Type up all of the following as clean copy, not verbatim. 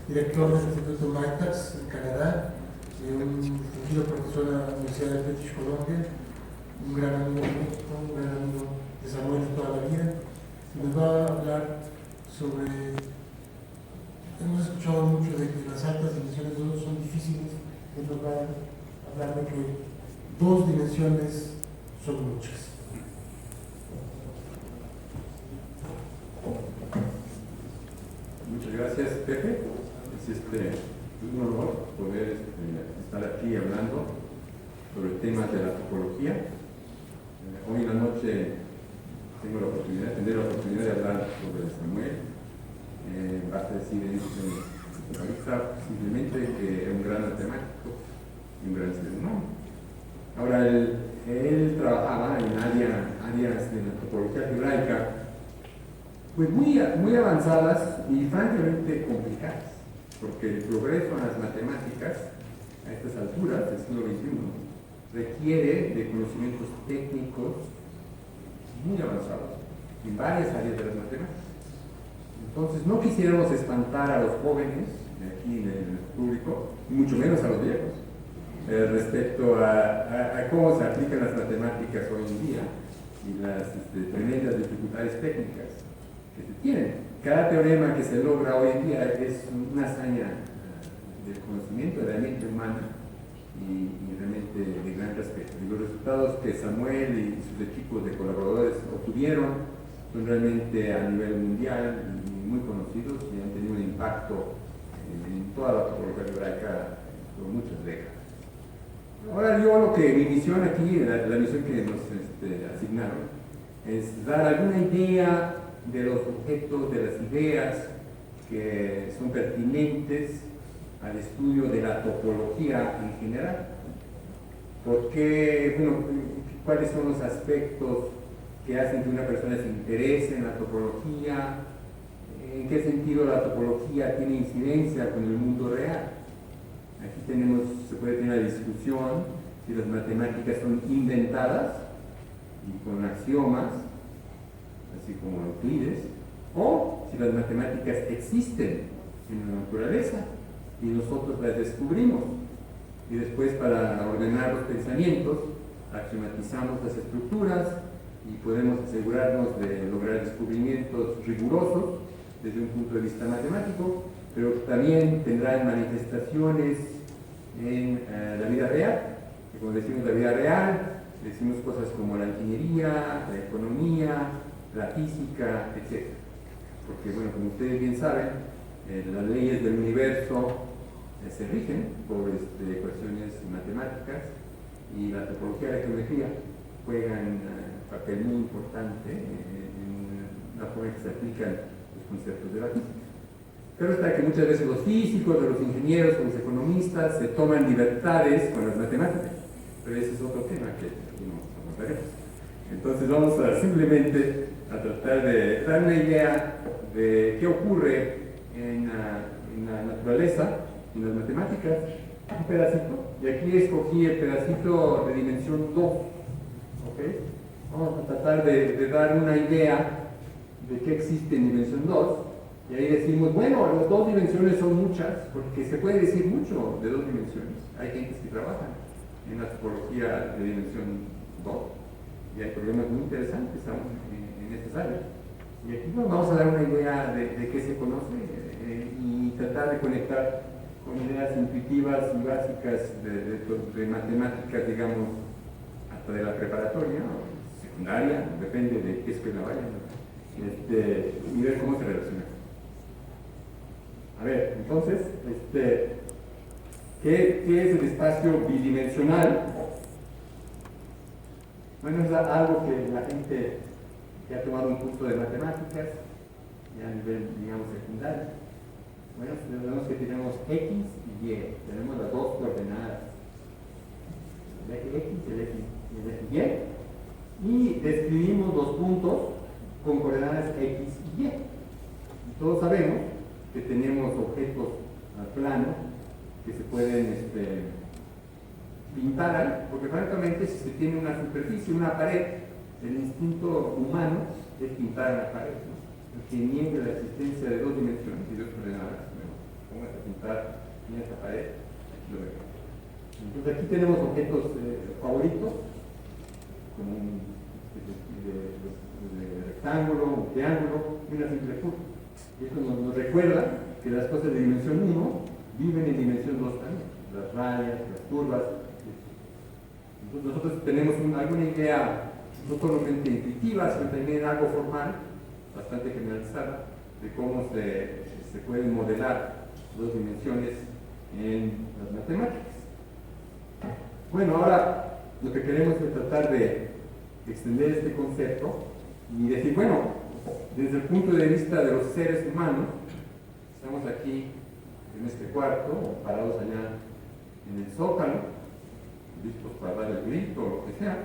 director del Instituto MITAX en Canadá, un distinguido profesor de la Universidad de British Columbia, un gran amigo de México, un gran amigo de Samuel de toda la vida, y nos va a hablar sobre. Hemos escuchado mucho de que las altas dimensiones son difíciles, él nos va a hablar de que dos dimensiones son muchas. Muchas gracias, Pepe. Es un honor poder estar aquí hablando sobre el tema de la topología. Hoy en la noche tendré la oportunidad de hablar sobre Samuel. Basta decir en simplemente que es un gran matemático y un gran ser humano. Ahora, él trabajaba en áreas de la topología algebraica pues muy avanzadas y francamente complicadas, porque el progreso en las matemáticas a estas alturas del siglo XXI requiere de conocimientos técnicos muy avanzados en varias áreas de las matemáticas. Entonces, no quisiéramos espantar a los jóvenes aquí en el público, y mucho menos a los viejos, respecto a cómo se aplican las matemáticas hoy en día y las tremendas dificultades técnicas que se tienen. Cada teorema que se logra hoy en día es una hazaña del conocimiento de la mente humana y realmente de gran respeto. Y los resultados que Samuel y sus equipos de colaboradores obtuvieron son realmente a nivel mundial y muy conocidos y han tenido un impacto en toda la topología algebraica por muchas décadas. Ahora mi misión aquí, la misión que nos asignaron, es dar alguna idea de los objetos, de las ideas que son pertinentes al estudio de la topología en general. ¿Cuáles son los aspectos que hacen que una persona se interese en la topología? ¿En qué sentido la topología tiene incidencia con el mundo real? Aquí se puede tener la discusión si las matemáticas son inventadas y con axiomas, así como Euclides, o si las matemáticas existen en la naturaleza y nosotros las descubrimos. Y después, para ordenar los pensamientos, axiomatizamos las estructuras y podemos asegurarnos de lograr descubrimientos rigurosos desde un punto de vista matemático, pero también tendrán manifestaciones en la vida real. Y cuando decimos la vida real, decimos cosas como la ingeniería, la economía, la física, etc. Porque, como ustedes bien saben, las leyes del universo se rigen por ecuaciones matemáticas y la topología y la geometría juegan un papel muy importante en la forma en que se aplican los conceptos de la física. Pero está que muchas veces los físicos, los ingenieros, los economistas se toman libertades con las matemáticas, pero ese es otro tema que no abordaremos. Entonces vamos a simplemente tratar de dar una idea de qué ocurre en la naturaleza, en las matemáticas, un pedacito, y aquí escogí el pedacito de dimensión 2. ¿Okay? Vamos a tratar de dar una idea de qué existe en dimensión 2, y ahí decimos, las dos dimensiones son muchas, porque se puede decir mucho de dos dimensiones. Hay gentes que trabajan en la topología de dimensión 2, y hay problemas muy interesantes aún en esas áreas. Y aquí vamos a dar una idea de qué se conoce y tratar de conectar con ideas intuitivas y básicas de matemáticas, digamos, hasta de la preparatoria o secundaria, depende de qué escuela vayan, y ver cómo se relaciona. A ver, entonces, ¿qué es el espacio bidimensional? Es algo que la gente que ha tomado un curso de matemáticas, ya a nivel, digamos, secundario, sabemos que tenemos X y Y, tenemos las dos coordenadas, el eje X y el eje Y, y describimos los puntos con coordenadas X y Y. Y todos sabemos que tenemos objetos planos que se pueden pintar, porque francamente si se tiene una superficie, una pared, el instinto humano es pintar la pared, ¿no? El que niegue la existencia de dos dimensiones y dos coordenadas, pongas a pintar en esta pared, aquí lo vemos. Entonces aquí tenemos objetos favoritos, como un de rectángulo, un triángulo y una simple curva. Y esto nos recuerda que las cosas de dimensión 1 viven en dimensión 2 también, las rayas, las curvas. Entonces nosotros tenemos alguna idea no solamente intuitiva, sino también algo formal, bastante generalizada, de cómo se pueden modelar dos dimensiones en las matemáticas. Bueno, ahora lo que queremos es tratar de extender este concepto y decir, bueno, desde el punto de vista de los seres humanos, estamos aquí en este cuarto, parados allá en el zócalo, listos para dar el grito o lo que sea,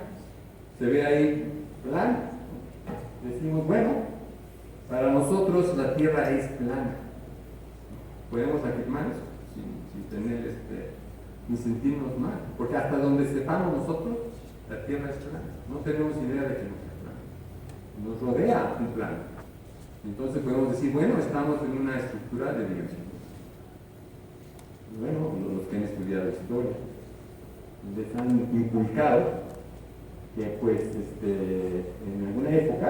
se ve ahí plano. Decimos, bueno, para nosotros la Tierra es plana. Podemos afirmar eso sin tener ni sentirnos mal, porque hasta donde sepamos nosotros, la Tierra es plana. No tenemos idea de que no sea plana. Nos rodea un plano. Entonces podemos decir, bueno, estamos en una estructura de dimensión. Bueno, los que han estudiado historia les han inculcado que pues en alguna época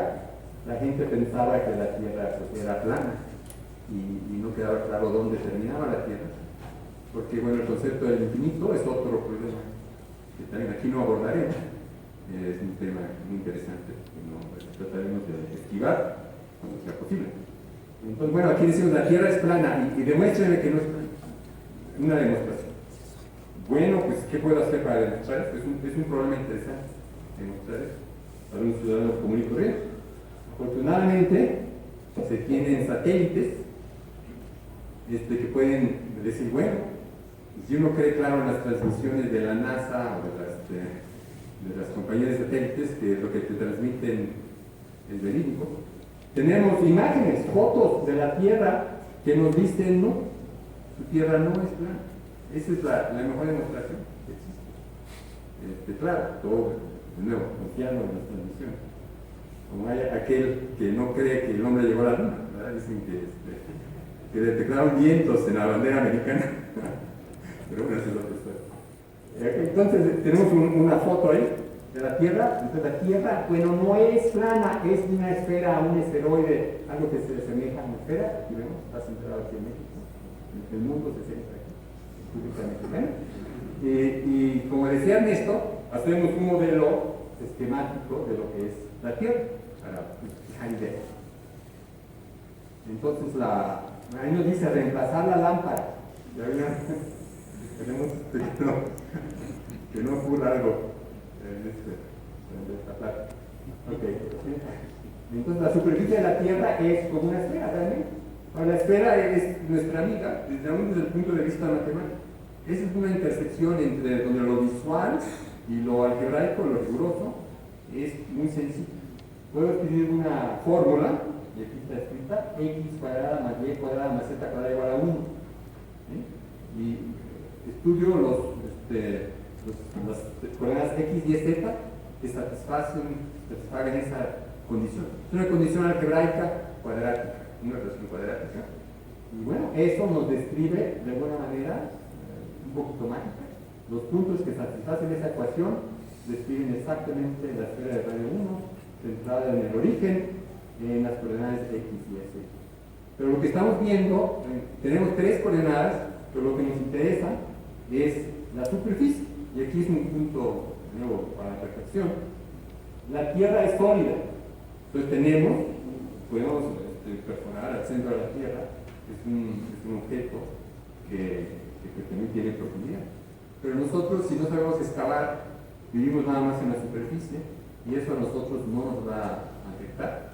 la gente pensaba que la Tierra pues, era plana y no quedaba claro dónde terminaba la Tierra, porque bueno, el concepto del infinito es otro problema que también aquí no abordaremos. Es un tema muy interesante que trataremos de esquivar cuando sea posible. Entonces, bueno, aquí decimos la Tierra es plana y demuéstrenme que no es plana. Una demostración. Bueno, pues, ¿qué puedo hacer para demostrar esto? Es un problema interesante demostrar esto para un ciudadano común y corriente. Afortunadamente, se tienen satélites que pueden decir, bueno, si uno cree claro en las transmisiones de la NASA o de las compañías de satélites, que lo que te transmiten es verídico, tenemos imágenes, fotos de la Tierra que nos dicen, no, su Tierra no es plana. Esa es la mejor demostración que existe. Claro, todo, de nuevo, confiando en las transmisiones. Como hay aquel que no cree que el hombre llegó a la luna, ¿verdad? Dicen que detectaron vientos en la bandera americana. Pero bueno, esa es otra historia. Entonces, tenemos una foto ahí de la Tierra. Entonces, la Tierra, bueno, no es plana, es una esfera, un esferoide, algo que se asemeja a una esfera. Aquí vemos, está centrado aquí en México. El mundo se centra aquí. Y como decía Ernesto, hacemos un modelo esquemático de lo que es la Tierra para fijar ideas. Entonces ahí nos dice reemplazar la lámpara. Ya vean, tenemos que no ocurra algo en esta plática. Okay. Entonces la superficie de la Tierra es como una esfera realmente. La esfera es nuestra amiga desde el punto de vista matemático. Esa es una intersección entre donde lo visual y lo algebraico, lo riguroso, es muy sencillo. Puedo escribir una fórmula, y aquí está escrita, x cuadrada más y cuadrada más z cuadrada igual a 1. ¿Sí? Y estudio las coordenadas x, y, z que satisfagan esa condición. Es una condición algebraica cuadrática, una relación cuadrática. Y bueno, eso nos describe de alguna manera un poquito mágica. Los puntos que satisfacen esa ecuación describen exactamente la esfera de radio 1, centrada en el origen, en las coordenadas x, y, z. Pero lo que estamos viendo, tenemos tres coordenadas, pero lo que nos interesa es la superficie. Y aquí es un punto nuevo para la reflexión. La Tierra es sólida. Entonces podemos perforar al centro de la Tierra. Es un objeto que también tiene profundidad. Pero nosotros, si no sabemos excavar, vivimos nada más en la superficie y eso a nosotros no nos va a afectar.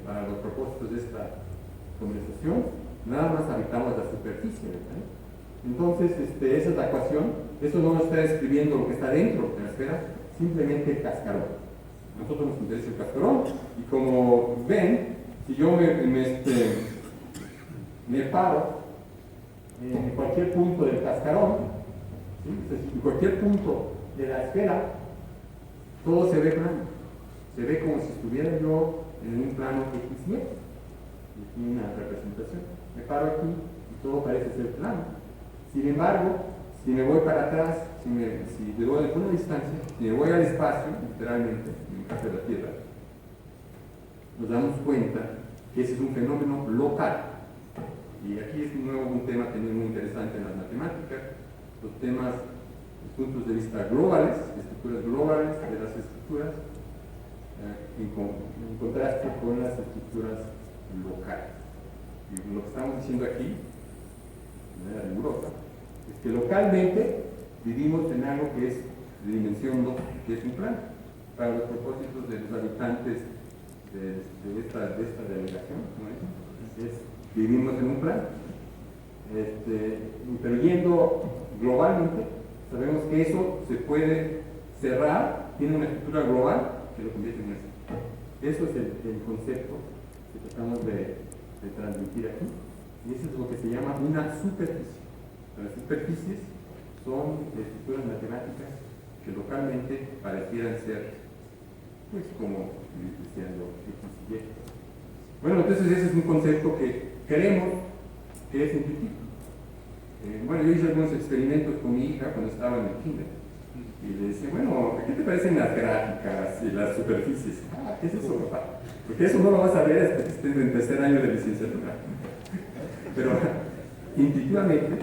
Para los propósitos de esta conversación, nada más habitamos la superficie, ¿verdad? Entonces, esa es la ecuación. Eso no nos está describiendo lo que está dentro de la esfera, simplemente el cascarón. A nosotros nos interesa el cascarón y como ven, si yo me paro en cualquier punto del cascarón, ¿sí? Entonces, en cualquier punto de la esfera, todo se ve plano. Se ve como si estuviera yo en un plano X, Y. Aquí una representación. Me paro aquí y todo parece ser plano. Sin embargo, si me voy para atrás, si le doy alguna distancia, si me voy al espacio, literalmente, en el caso de la Tierra, nos damos cuenta que ese es un fenómeno local. Y aquí es de nuevo un tema también muy interesante en las matemáticas, los temas, los puntos de vista globales, estructuras globales de las estructuras, en contraste con las estructuras locales. Y lo que estamos diciendo aquí, de manera rigurosa, es que localmente vivimos en algo que es de dimensión 2, que es un plano, para los propósitos de los habitantes de esta delegación, ¿no? Vivimos en un plano. Pero yendo globalmente, sabemos que eso se puede cerrar, tiene una estructura global que lo convierte en eso. Eso es el concepto que tratamos de transmitir aquí, y eso es lo que se llama una superficie. Las superficies son estructuras matemáticas que localmente parecieran ser, pues, como decían los X y Y. Bueno, entonces ese es un concepto que creemos que es intuitivo. Bueno, yo hice algunos experimentos con mi hija cuando estaba en el kinder, y le decía, bueno, ¿qué te parecen las gráficas y las superficies? Ah, ¿qué es eso, papá? Porque eso no lo vas a ver hasta que estés en tercer año de licenciatura. Pero intuitivamente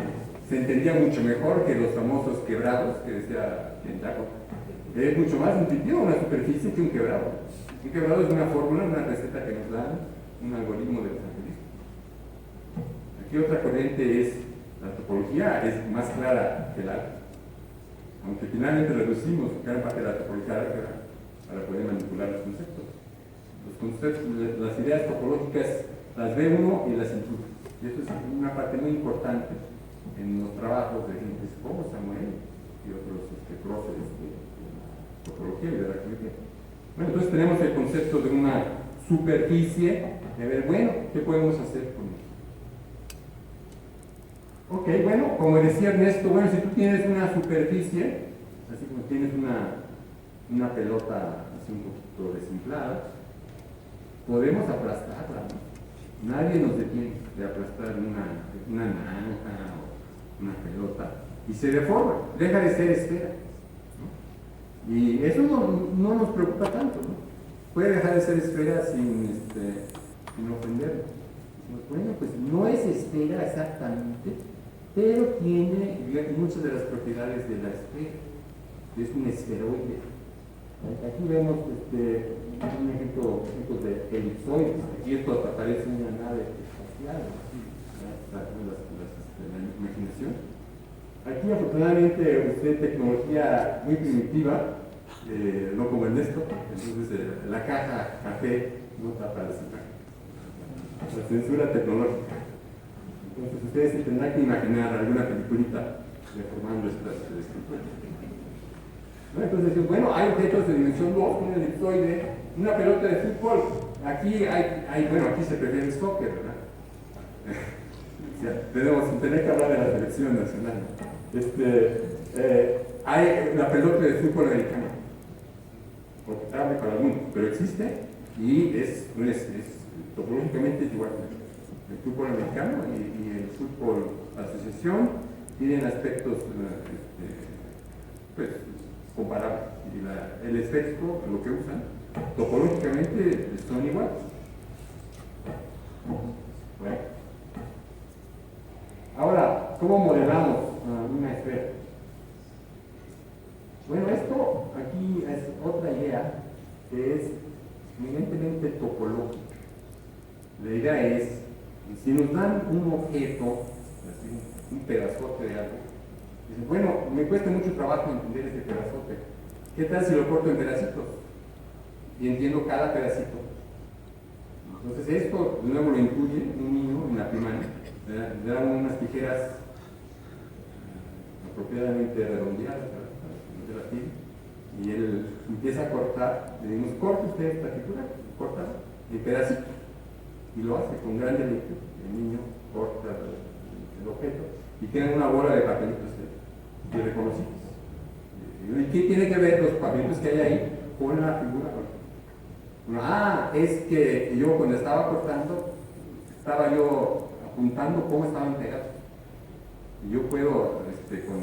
se entendía mucho mejor que los famosos quebrados que decía Kentaco. Es mucho más intuitivo una superficie que un quebrado. Un quebrado es una fórmula, una receta que nos dan, un algoritmo de los algoritmos. Aquí otra corriente es la topología, es más clara que el álgebra. Aunque finalmente reducimos gran parte de la topología álgebra para poder manipular los conceptos. Los conceptos, las ideas topológicas las ve uno y las intuye. Y esto es una parte muy importante en los trabajos de gente como Samuel y otros próceres de la topología y de la geometría. Bueno, entonces tenemos el concepto de una superficie, de ver, bueno, ¿qué podemos hacer con eso? Ok, bueno, como decía Ernesto, bueno, si tú tienes una superficie, así como tienes una pelota así un poquito desinflada, podemos aplastarla, ¿no? Nadie nos detiene de aplastar una naranja o una pelota y se deforma, deja de ser esfera, ¿no? Y eso no nos preocupa tanto, ¿no? Puede dejar de ser esfera sin ofendernos. Bueno, pues no es esfera exactamente, pero tiene muchas de las propiedades de la esfera. Es un esferoide. Aquí vemos un ejemplo de elipsoides. Aquí esto aparece en una nave espacial, la imaginación. Aquí afortunadamente usé tecnología muy primitiva, no como Ernesto, entonces la caja café no tapa las imágenes. La censura tecnológica. Entonces ustedes se tendrán que imaginar alguna peliculita deformando estas estructuras. ¿No? Entonces, bueno, hay objetos de dimensión 2, un elipsoide, una pelota de fútbol. Aquí bueno, aquí se prefiere el soccer, ¿verdad? O sea, tenemos tener que hablar de la selección nacional. Hay la pelota de fútbol americano, optable para algunos, pero existe y topológicamente es igual. El fútbol americano y el fútbol asociación tienen aspectos pues, comparables. Y el estético, lo que usan, topológicamente son iguales. Bueno. Ahora, ¿cómo modelamos una esfera? Bueno, esto aquí es otra idea que es eminentemente topológica. La idea es, si nos dan un objeto, así, un pedazote de algo, dicen, bueno, me cuesta mucho trabajo entender ese pedazote. ¿Qué tal si lo corto en pedacitos? Y entiendo cada pedacito. Entonces esto, de nuevo, lo intuye un niño en la primaria. Le dan unas tijeras apropiadamente redondeadas para la piel, y él empieza a cortar. Le decimos, corte usted esta figura, corta en pedacitos. Y lo hace con gran deleite. El niño corta el objeto y tiene una bola de papelitos irreconocibles. ¿Y qué tiene que ver los papelitos que hay ahí con la figura? Bueno, es que yo cuando estaba cortando, estaba yo apuntando cómo estaban pegados. Y yo puedo, con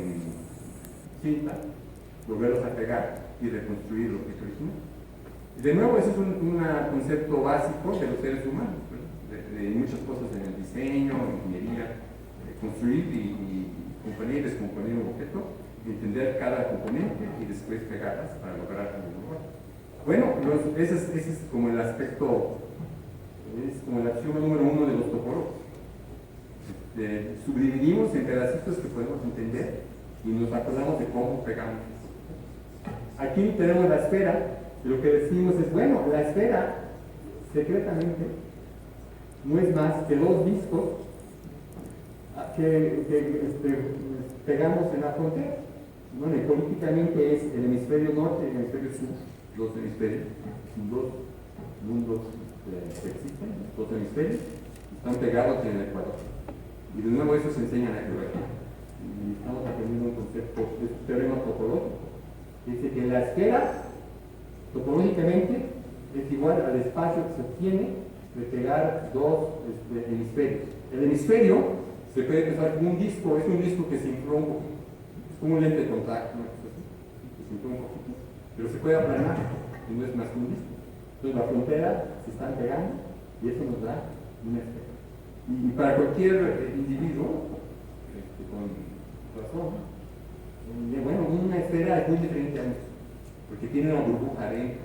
cinta, volverlos a pegar y reconstruir lo que es original. Y de nuevo, ese es un concepto básico de los seres humanos, ¿no? De muchas cosas en el diseño, en ingeniería, construir y componer y descomponer un objeto, entender cada componente y después pegarlas para lograr un lugar. Bueno, ese es como el aspecto, es como el axioma número 1 de los topólogos. Subdividimos en pedacitos que podemos entender y nos acordamos de cómo pegamos. Aquí tenemos la esfera, y lo que decimos es, bueno, la esfera secretamente no es más que dos discos que pegamos en la frontera. Bueno, y políticamente es el hemisferio norte y el hemisferio sur, dos hemisferios, dos mundos que existen, dos hemisferios, están pegados en el Ecuador. Y de nuevo eso se enseña en la geografía. Y estamos aprendiendo un concepto, es un teorema topológico. Dice que la esfera, topológicamente, es igual al espacio que se obtiene de pegar dos hemisferios. El hemisferio se puede pensar como un disco, es un disco que se infló un poquito, es como un lente de contacto, ¿no? Que se infló un poquito, pero se puede aplanar y no es más que un disco. Entonces la frontera se están pegando y eso nos da una esfera. Y para cualquier individuo, con razón, bueno, una esfera es muy diferente a un disco, porque tiene una burbuja adentro.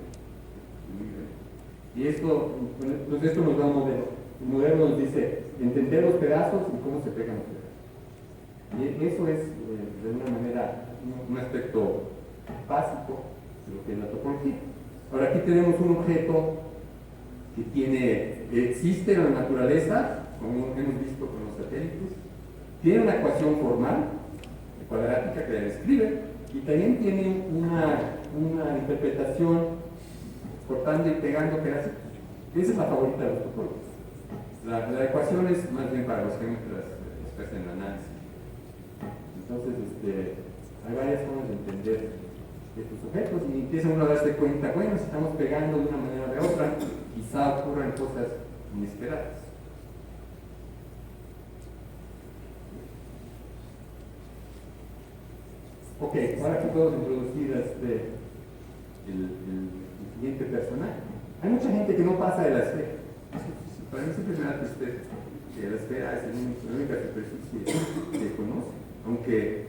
Y esto nos da un modelo. El modelo nos dice entender los pedazos y cómo se pegan los pedazos. Y eso es, de una manera, un aspecto básico de lo que es la topología. Ahora aquí tenemos un objeto que existe en la naturaleza, como hemos visto con los satélites, tiene una ecuación formal, cuadrática, que la describe, y también tiene una interpretación cortando y pegando pedacitos. Esa es la favorita de los topólogos. La ecuación es más bien para los geómetras expertos en análisis. Entonces, hay varias formas de entender estos objetos y empieza uno a darse cuenta, bueno, si estamos pegando de una manera o de otra, quizá ocurran cosas inesperadas. Ok, ahora aquí podemos introducir el siguiente personaje. Hay mucha gente que no pasa de la esfera. Para mí siempre me da tristeza que la esfera es la única superficie que conoce, aunque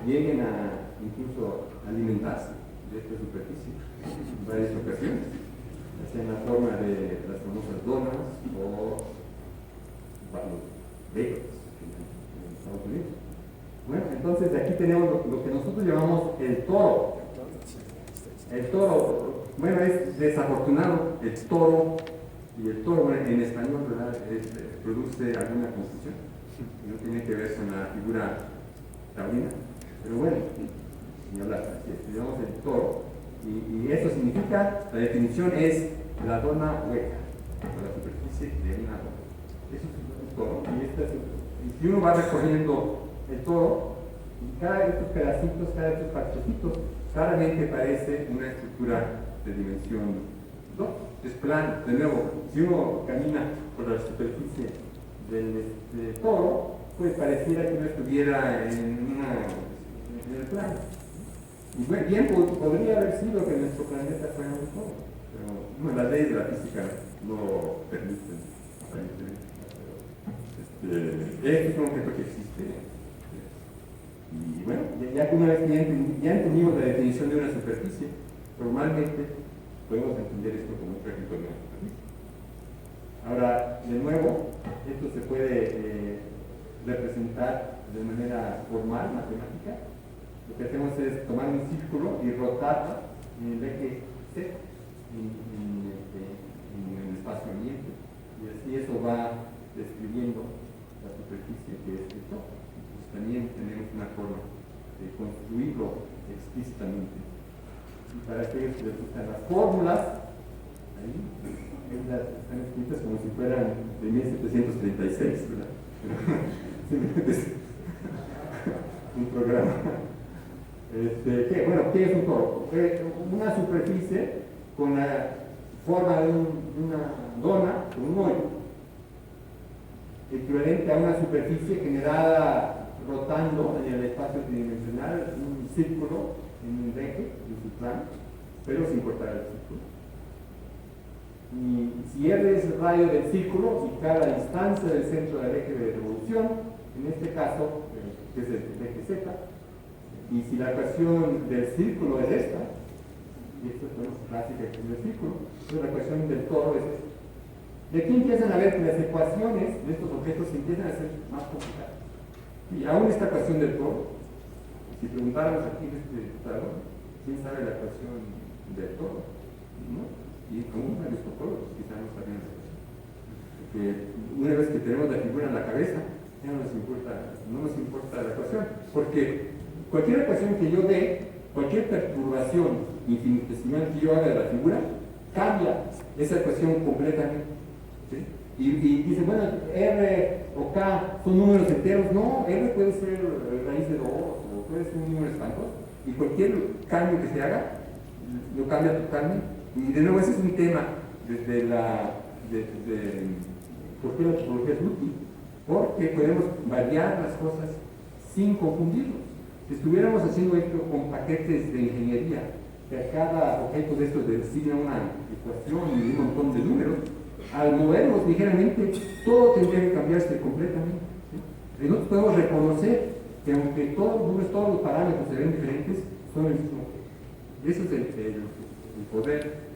lleguen a incluso alimentarse de esta superficie en varias ocasiones, ya sea en la forma de las famosas donas o los bagels en Estados Unidos. Bueno, entonces aquí tenemos lo que nosotros llamamos el toro. El toro, bueno, es desafortunado el toro, y el toro, bueno, en español, ¿verdad? Produce alguna confusión, no tiene que ver con la figura taurina, pero bueno, ni hablar, así es, llamamos el toro, y eso significa, la definición es la dona hueca, o la superficie de una dona. Eso es un toro, y si uno va recorriendo el toro, y cada de estos pedacitos, cada de estos parchecitos, claramente parece una estructura de dimensión 2. Es plano. De nuevo, si uno camina por la superficie del toro, pues pareciera que uno estuviera en el plano. Y bueno, bien podría haber sido que nuestro planeta fuera un toro, pero bueno, las leyes de la física no lo permiten, aparentemente. Este es un objeto que existe. Y bueno, ya que una vez que ya entendimos la definición de una superficie, formalmente podemos entender esto como un ejemplo de una superficie. Ahora, de nuevo, esto se puede representar de manera formal, matemática. Lo que hacemos es tomar un círculo y rotarlo en el eje Z, en el espacio ambiente, y así eso va describiendo la superficie que es esto. También tenemos una forma de construirlo explícitamente. Y para aquellos que les gustan las fórmulas, ahí están escritas como si fueran de 1736, ¿verdad? Un programa. ¿Qué es un toro? Una superficie con la forma de una dona, con un hoyo, equivalente frente a una superficie generada rotando en el espacio tridimensional, un círculo en un eje, en su plano, pero sin cortar el círculo. Y si R es el radio del círculo y cada distancia del centro del eje de revolución, en este caso, que es el eje Z, y si la ecuación del círculo es esta, y esta es la clásica ecuación del círculo, entonces la ecuación del toro es esta. Y aquí empiezan a ver que las ecuaciones de estos objetos empiezan a ser más complicadas. Y aún esta ecuación del toro, si preguntáramos aquí en este cuadro, ¿quién sabe la ecuación del toro? ¿No? Y como varios topólogos quizá no sabían la ecuación. Porque una vez que tenemos la figura en la cabeza, ya no nos importa la ecuación. Porque cualquier ecuación que yo dé, cualquier perturbación infinitesimal que yo haga de la figura, cambia esa ecuación completamente. ¿Sí? Y dice, bueno, R o K son números enteros. No, R puede ser raíz de 2 o puede ser un número espantoso. Y cualquier cambio que se haga, lo cambia totalmente. Y de nuevo, ese es un tema ¿por qué la topología es útil? Porque podemos variar las cosas sin confundirlos. Si estuviéramos haciendo esto con paquetes de ingeniería, que a cada objeto de estos le asigna una ecuación y un montón de números, al moverlos ligeramente, todo tendría que cambiarse completamente. ¿Sí? Y nosotros podemos reconocer que aunque todos los parámetros se ven diferentes, son el mismo objeto. Y eso es el poder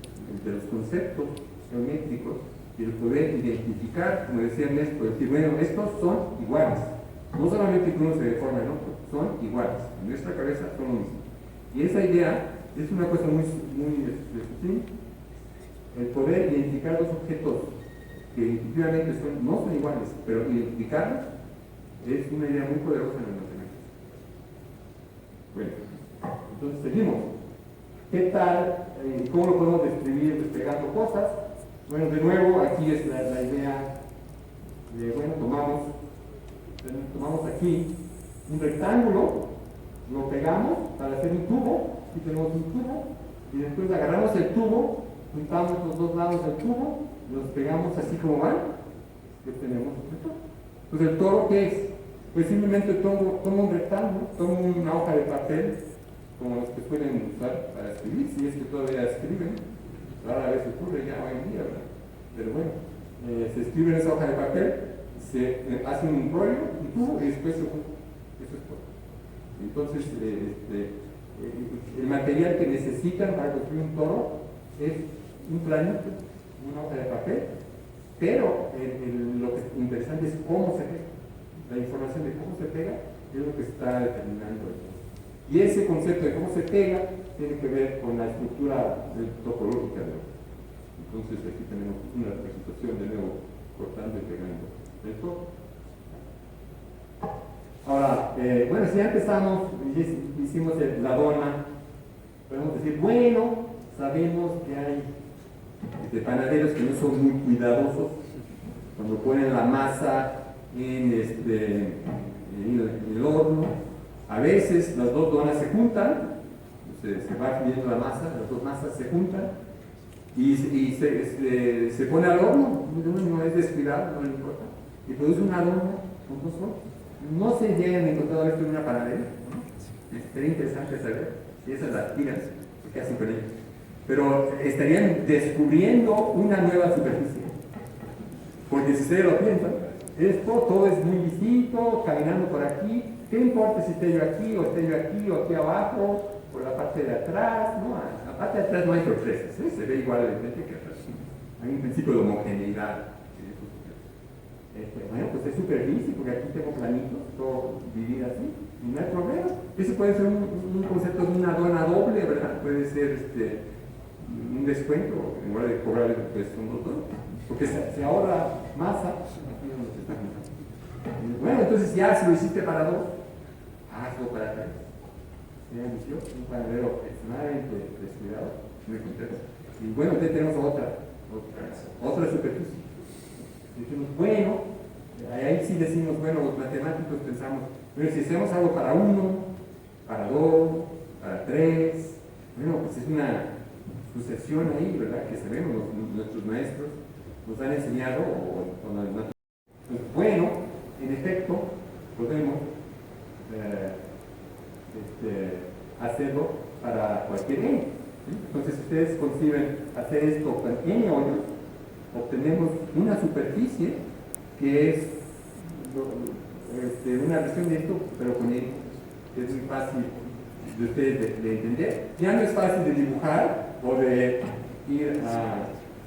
de los conceptos geométricos y el poder identificar, como decía Ernesto, decir, bueno, estos son iguales. No solamente que uno se deforma en otro, son iguales. En nuestra cabeza son lo mismo. Y esa idea es una cosa muy sutil. El poder identificar dos objetos que intuitivamente no son iguales, pero identificarlos es una idea muy poderosa en la matemática. Bueno, entonces seguimos. ¿Qué tal? ¿Cómo lo podemos describir desplegando cosas? Bueno, de nuevo, aquí es la idea de, bueno, tomamos aquí un rectángulo, lo pegamos para hacer un tubo, aquí tenemos un tubo, y después agarramos el tubo, juntamos los dos lados del tubo, los pegamos así como van, y obtenemos el toro. Pues el toro, ¿qué es? Pues simplemente tomo un rectángulo, tomo una hoja de papel, como los que pueden usar para escribir, si es que todavía escriben, rara vez ocurre ya hoy en día, ¿verdad? Pero bueno, se escribe en esa hoja de papel, se hace un rollo, un tubo y después se junta. Eso es todo. Entonces, el material que necesitan para construir un toro es un planito, una hoja de papel, pero lo que es interesante es cómo se pega. La información de cómo se pega es lo que está determinando esto. Y ese concepto de cómo se pega tiene que ver con la estructura topológica de lo. Entonces aquí tenemos una representación de nuevo cortando y pegando el toro. Ahora, bueno, si ya empezamos, hicimos la dona, podemos decir, bueno, sabemos que hay panaderos que no son muy cuidadosos cuando ponen la masa en el horno. A veces las dos donas se juntan, se va fluyendo la masa, las dos masas se juntan y se pone al horno, no es descuidado, no le importa, y produce una dona con dos hornos. No se llegan a encontrar esto en una panadería, ¿no? Sería interesante saber si esas las tiran, qué hacen con ellas. Pero estarían descubriendo una nueva superficie. Porque si ustedes lo piensan, todo es muy distinto, caminando por aquí, ¿qué importa si estoy yo aquí, o aquí abajo, por la parte de atrás? No, la parte de atrás no hay sorpresas, ¿eh? Se ve igual evidente que atrás. Hay un principio de homogeneidad. Bueno, pues es superficie, porque aquí tengo planitos, todo dividido así, y no hay problema. Eso puede ser un concepto de una dona doble, ¿verdad? Puede ser un descuento, en lugar de cobrar pues son dos donas, porque se ahorra masa. Aquí es donde se está juntando. Bueno, entonces ya si lo hiciste para dos, hazlo para tres. Ya inició un panadero extremadamente descuidado, muy contento. Y bueno, entonces tenemos otra superficie. Decimos, bueno, ahí sí decimos, bueno, los matemáticos pensamos, bueno, si hacemos algo para 1, para 2, para 3, bueno, pues es una sucesión ahí, ¿verdad? Que sabemos, nuestros maestros nos han enseñado, pues bueno, en ustedes conciben hacer esto con n hoyos, obtenemos una superficie que es una versión de esto, pero con n, que es muy fácil de ustedes de entender. Ya no es fácil de dibujar o de ir a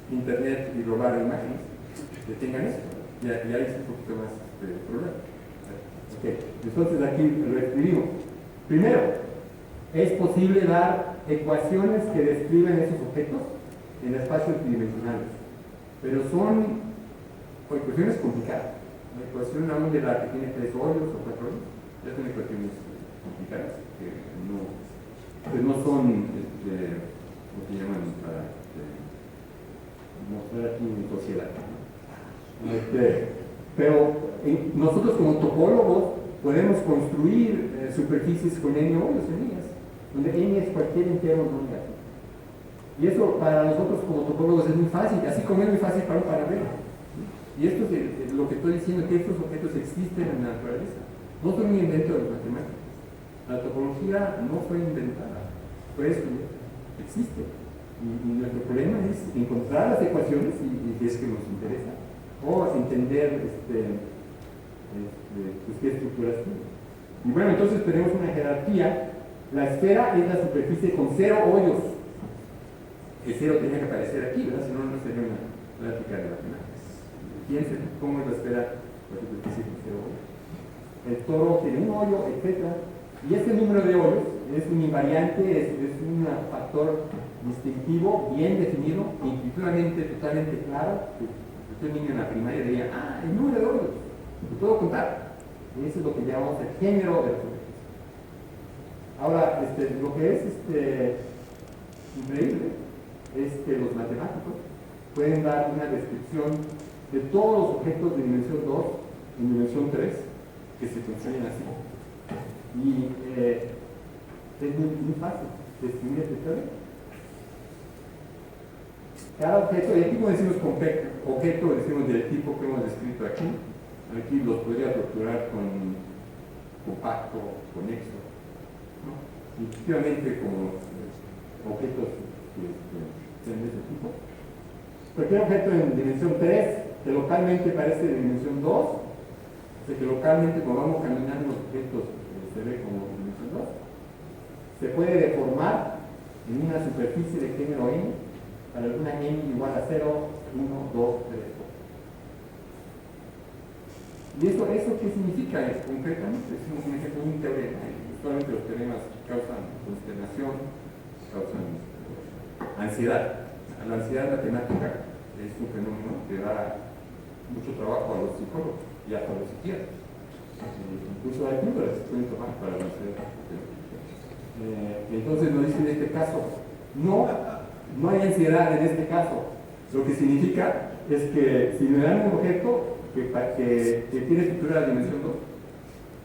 internet y robar imágenes que tengan esto. Ya es un poquito más problema. Okay. Entonces aquí lo escribimos. Primero, es posible dar ecuaciones que describen esos objetos en espacios tridimensionales, pero son ecuaciones complicadas. La ecuación aún de la que tiene 3 hoyos o 4 hoyos, ya son ecuaciones complicadas que no son, ¿cómo se llaman? Para mostrar aquí en sociedad. Pero nosotros como topólogos podemos construir superficies con n hoyos en ellas, donde n es cualquier entero no negativo. Y eso para nosotros como topólogos es muy fácil, así como es muy fácil para un paralelo. Y esto es lo que estoy diciendo, que estos objetos existen en la naturaleza. No son un invento de los matemáticos. La topología no fue inventada, fue estudiada, existe. Y nuestro problema es encontrar las ecuaciones, y es que nos interesa, o entender pues, qué estructuras tiene. Y bueno, entonces tenemos una jerarquía. La esfera es la superficie con 0 hoyos. El 0 tenía que aparecer aquí, ¿verdad? Si no, no sería una plática de matemáticas. Piensen cómo es la esfera, la superficie con 0 hoyos. El toro tiene un hoyo, etc. Y este número de hoyos es un invariante, es un factor distintivo, bien definido, intuitivamente, totalmente claro. Un niño en la primaria diría, el número de hoyos, lo puedo contar. Y eso es lo que llamamos el género de la superficie. Ahora, lo que es increíble es que los matemáticos pueden dar una descripción de todos los objetos de dimensión 2 y dimensión 3 que se construyen así. Y es muy fácil describir este término. Cada objeto, y aquí como decimos objeto, decimos del tipo que hemos descrito aquí. Aquí los podría estructurar con compacto, conexo, ¿no? Y efectivamente como objetos que sean de ese tipo. Cualquier objeto en dimensión 3, que localmente parece de dimensión 2, o sea que localmente cuando vamos caminando los objetos se ve como dimensión 2, se puede deformar en una superficie de género n para alguna n igual a 0, 1, 2, 3, 4. ¿Y eso qué significa? Concretamente, es un ejemplo de un teorema. Usualmente los teoremas causan consternación, causan ansiedad. La ansiedad matemática es un fenómeno que da mucho trabajo a los psicólogos y hasta a los psiquiatras. Incluso hay píldoras que se pueden tomar para la ansiedad. Entonces nos dice en este caso, no hay ansiedad en este caso. Lo que significa es que si me dan un objeto que tiene estructura de dimensión 2,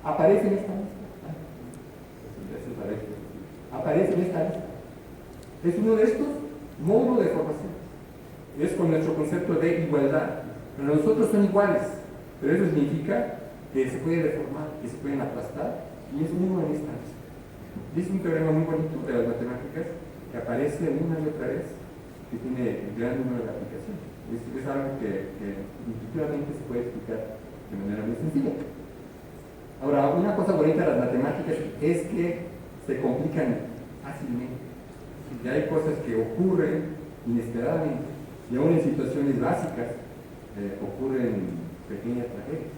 aparece en esta lista. Aparece en esta lista. Es uno de estos módulos de formación. Es con nuestro concepto de igualdad. Para nosotros son iguales, pero eso significa que se puede deformar, que se pueden aplastar, y es uno en esta lista. Es un teorema muy bonito de las matemáticas que aparece una y otra vez, que tiene un gran número de aplicaciones. Es algo que intuitivamente se puede explicar de manera muy sencilla. Ahora, una cosa bonita de las matemáticas es que se complican fácilmente. Y hay cosas que ocurren inesperadamente, y aún en situaciones básicas ocurren pequeñas tragedias.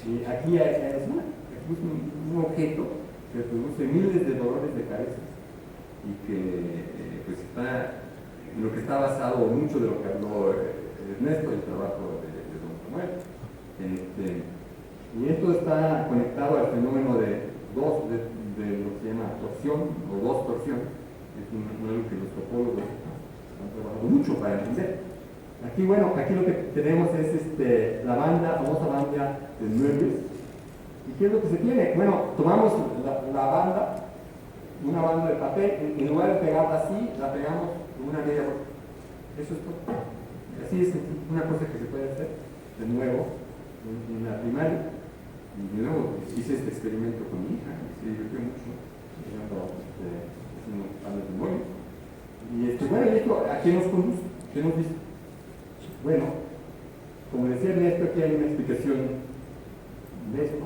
Y aquí es un objeto que produce miles de dolores de cabeza y que pues lo que está basado mucho de lo que habló Ernesto, el trabajo de don Samuel. Y esto está conectado al fenómeno de lo que se llama torsión o dos torsión. Es algo que los topólogos han trabajado mucho para entender. Aquí lo que tenemos es la famosa banda de muebles. ¿Y qué es lo que se tiene? Bueno, tomamos la banda, una banda de papel, en lugar de pegarla así, la pegamos en una media vuelta. Eso es todo. Así es una cosa que se puede hacer, de nuevo, en la primaria. Y de nuevo, hice este experimento con mi hija, se divirtió mucho, haciendo palos de muebles. Bueno, ¿y esto a qué nos conduce? ¿Qué nos dice? Bueno, como decía Ernesto, aquí hay una explicación de esto.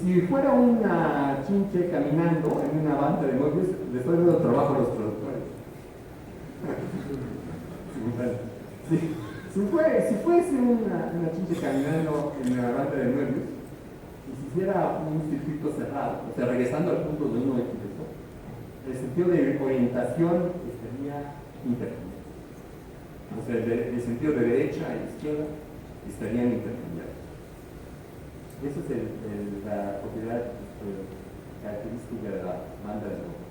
Si fuera una chinche caminando en una banda de novios, les estoy dando trabajo a los traductores. Si fuese una chinche caminando en una banda de novios, y si hiciera un circuito cerrado, o sea, regresando al punto de uno empezó, el sentido de orientación estaría intercambiado. O sea, el sentido de derecha a izquierda estarían intercambiados. Esa es la propiedad característica de la banda de novios.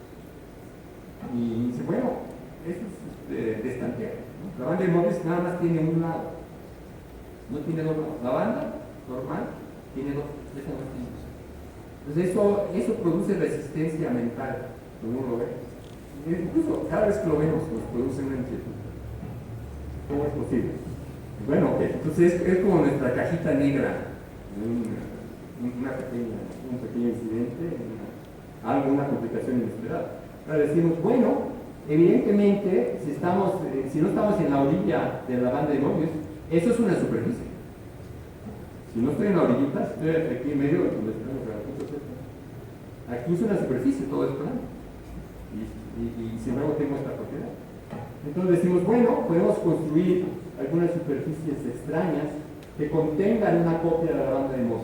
Y dice, bueno, eso es de estantear. La banda de móviles nada más tiene un lado, no tiene dos lados. La banda normal tiene dos, esa no tiene dos. Entonces eso produce resistencia mental, como uno lo ve. Incluso cada vez que lo vemos nos produce una inquietud. ¿Cómo es posible? Bueno, okay. Entonces es como nuestra cajita negra, un pequeño incidente, alguna complicación inesperada. Ahora decimos, bueno, evidentemente, si no estamos en la orilla de la banda de novios, eso es una superficie. Si no estoy en la orillita, estoy aquí en medio donde estamos en el punto. Aquí es una superficie, todo es plano. Y sin embargo tengo esta propiedad. Entonces decimos, bueno, podemos construir algunas superficies extrañas que contengan una copia de la banda de Mohs.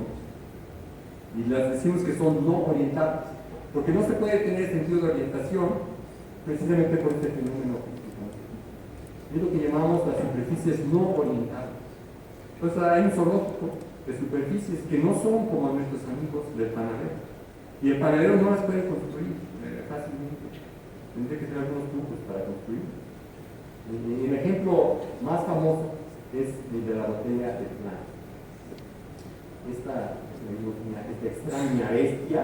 Y las decimos que son no orientables, porque no se puede tener sentido de orientación precisamente por este fenómeno. Es lo que llamamos las superficies no orientables. Entonces hay un zoológico de superficies que no son como nuestros amigos del panadero. Y el panadero no las puede construir fácilmente. Tendría que tener algunos trucos para construir. El ejemplo más famoso es el de la botella de Klein. Esta extraña bestia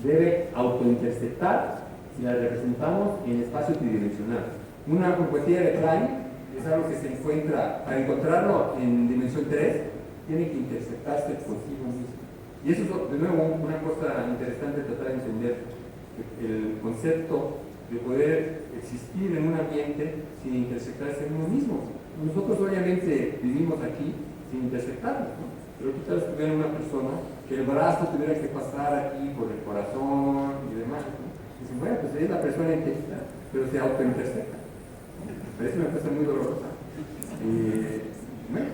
debe autointerceptar si la representamos en espacio tridimensional. Una botella de Klein es algo que se encuentra, para encontrarlo en dimensión 3, tiene que interceptarse consigo mismo. Y eso es, de nuevo, una cosa interesante de tratar de entender el concepto de poder existir en un ambiente sin interceptarse en uno mismo. Nosotros obviamente vivimos aquí sin interceptarnos, ¿no? Pero tú tal vez tuviera una persona que el brazo tuviera que pasar aquí por el corazón y demás, ¿no? Dicen, bueno, pues es la persona integral, pero se autointercepta. Parece una cosa muy dolorosa.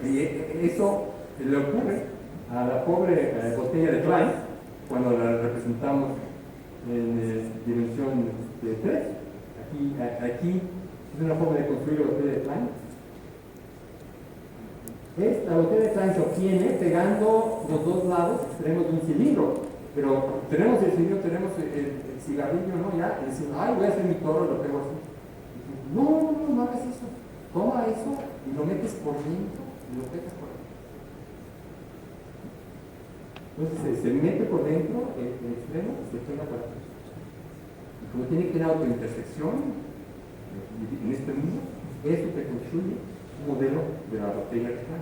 Y eso le ocurre a la pobre botella de Klein cuando la representamos en dimensión 3. Aquí es una forma de construir la botella de Klein. Esta botella de Klein se obtiene pegando los dos lados extremos de un cilindro, pero tenemos el cilindro, tenemos el cigarrillo, ¿no? Ya, y decimos, ay, voy a hacer mi toro, lo pego así. No hagas eso. Toma eso y lo metes por dentro y lo pegas por dentro. Entonces se mete por dentro el extremo y se pega por dentro. Y como tiene que ir a autointersección en este mundo, eso te construye un modelo de la botella que está.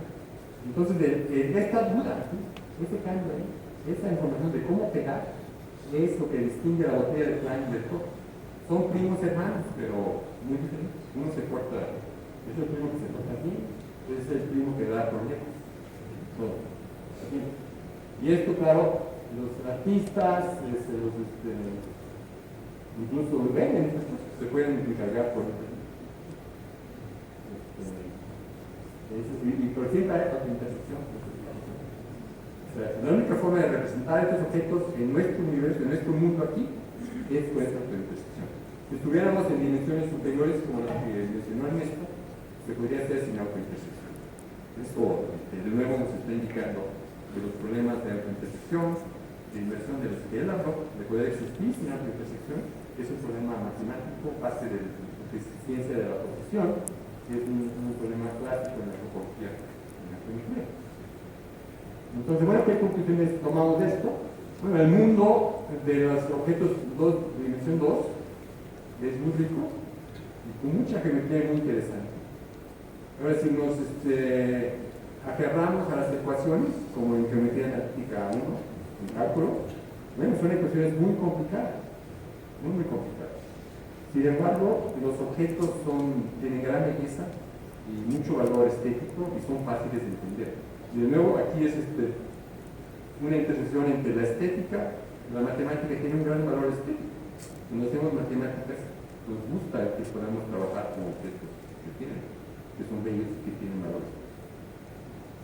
Entonces, esta duda, este cambio ahí, esta información de cómo pegar, es lo que distingue la botella de Klein del todo. Son primos hermanos, pero muy diferentes. Uno se corta, es el primo que se corta bien, es el primo que da problemas. Y esto, claro, los artistas, incluso venden estas cosas, se pueden encargar por y por siempre hay autointersección. O sea, la única forma de representar estos objetos en nuestro universo, en nuestro mundo aquí, es con esta autointersección. Si estuviéramos en dimensiones superiores como las que mencionó Ernesto, se podría hacer sin autointersección. Esto, de nuevo, nos está indicando que los problemas de autointersección, de inversión de los que él habló, de poder existir sin autointersección, es un problema matemático, base de la existencia de la posición, que es un problema clásico en la topología, en la geometría. Entonces, bueno, ¿qué conclusiones tomamos de esto? Bueno, el mundo de los objetos de dimensión 2 es muy rico y con mucha geometría muy interesante. Ahora, si nos aferramos a las ecuaciones, como en geometría analítica 1, en cálculo, bueno, son ecuaciones muy complicadas, muy complicadas. Sin embargo, los objetos tienen gran belleza y mucho valor estético y son fáciles de entender. De nuevo, aquí es una intersección entre la estética y la matemática. Tiene un gran valor estético. Cuando hacemos matemáticas, nos gusta que podamos trabajar con objetos que son bellos y que tienen valor.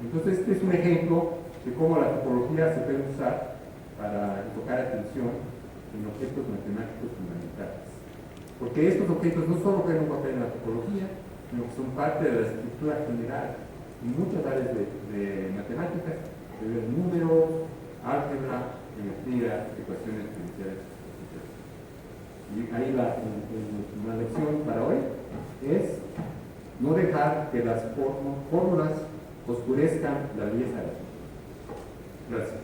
Entonces, este es un ejemplo de cómo la topología se puede usar para enfocar atención en objetos matemáticos fundamentales. Porque estos objetos no solo juegan un papel en la topología, sino que son parte de la estructura general en muchas áreas de matemáticas, de números, álgebra, geometría, ecuaciones diferenciales. Y ahí la lección para hoy es no dejar que las fórmulas oscurezcan la belleza de la vida. Gracias.